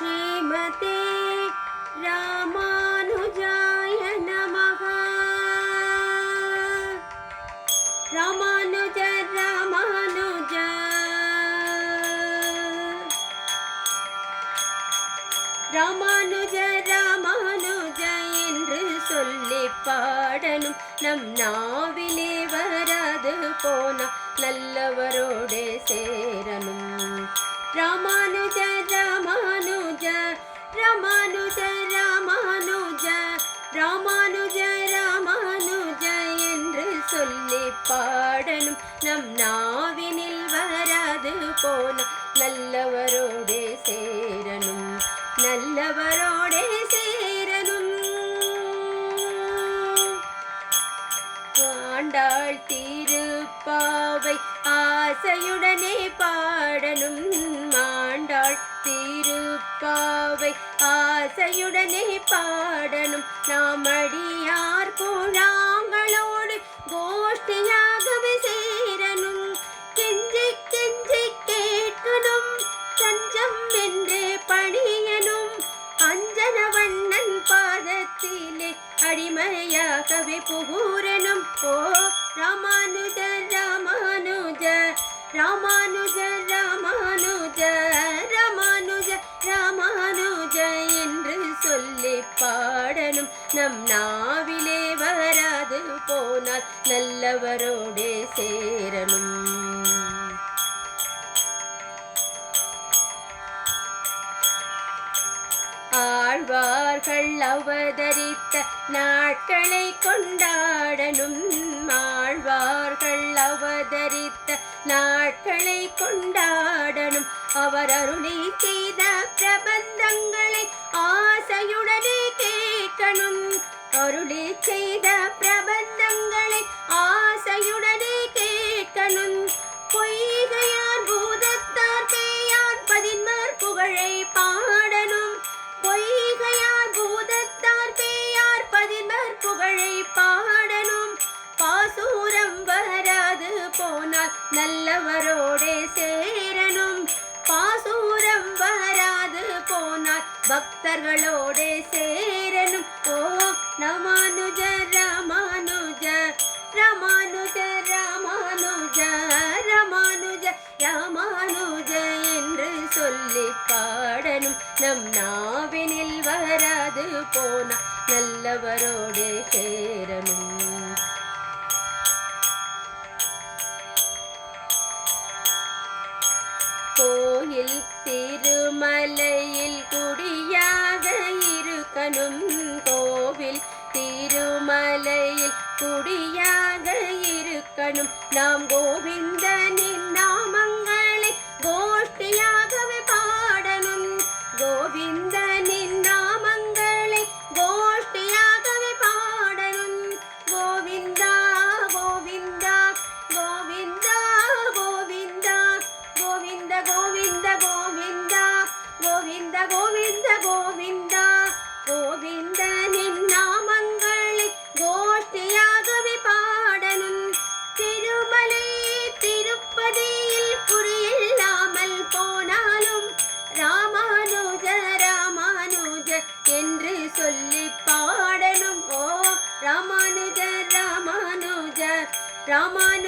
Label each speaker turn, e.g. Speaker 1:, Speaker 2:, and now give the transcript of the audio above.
Speaker 1: श्रीमते रामानुजाय नमः। रामानुज रामानुज रामानुज रामानुज என்று சொல்லி பாடணும் நம் நாவிலே வராது போனா நல்லவரோடே சேரணும். ராமானுஜ ராமானுஜ ராமானுஜ ராமானுஜ ராமானுஜ ராமானுஜ என்று சொல்லி பாடணும் நம் நாவினில் வராது போனா நல்லவரோடே சேரணும் நல்லவரோடே சேரணும். ஆண்டாள் திருப்பாவை ஆசையுடனே பாடணும். ஆண்டாள் திருப்பாவை ஆசையுடனே பாடணும். நாம் அடியார் புறாங்களோடு கோஷ்டியாகவே சேரணும். கெஞ்சி கெஞ்சி கேட்கணும் தஞ்சம் என்றே பணியனும். அஞ்சனவண்ணன் பாதத்திலே அடிமையாகவே புகூரனும். ஓ ராமானுஜ ராமானுஜ ராமானுஜ ராமானுஜ ராமானுஜ ராமானுஜ என்று சொல்லி பாடணும் நம் நாவிலே வராது போனால் நல்லவரோடே சேரணும். ஆழ்வார்கள் அவதரித்த நாட்களை கொண்டாடணும். ஆழ்வார்கள் அவதரித்த நாட்களை கொண்டாடணும். அவர் அருளை செய்த பிரபந்தங்களை ஆசையுடனே கேட்கணும். அருளை செய்த பிரபந்தங்களை ஆசையுடனே கேட்கணும். பொய்கையார் பூதத்தார் பேயார் பதின்மர் புகழை பாடணும். பொய்கையார் பூதத்தார் பேயார் பதின்மர் புகழை பாடணும். பாசூரம் வராது போனால் நல்லவரோடே சேரணும். பாசூரம் வராது போனால் பக்தர்களோடே சேரணும். ஓ ராமானுஜ ராமானுஜ ராமானுஜ ராமானுஜ ராமானுஜ ராமானுஜ என்று சொல்லி பாடணும் நம் நாவினில் வராது போனா நல்லவரோடே சேரணும். கோயில் திருமலையில் குடியாக இருக்கணும். கோவில் திருமலையில் குடியாக இருக்கணும். நாம் கோவிந்தனின் நாமங்களை கோஷ்டியாகவே பாடணும். கோவிந்தனின் நாமங்களை கோஷ்டியாகவே பாடணும். கோவிந்தா கோவிந்தா கோவிந்தா கோவிந்தா கோவிந்த கோவிந்த கோவிந்தா கோவிந்த கோவிந்த கோவிந்தா கோவிந்தனின் நாமங்களை கோஷ்டியாகவே பாடணும். திருமலை திருப்பதியில் குறியில்லாமல் போனாலும் ராமானுஜ ராமானுஜ என்று சொல்லி பாடணும். ஓ ராமானுஜ ராமானுஜ ராமானுஜ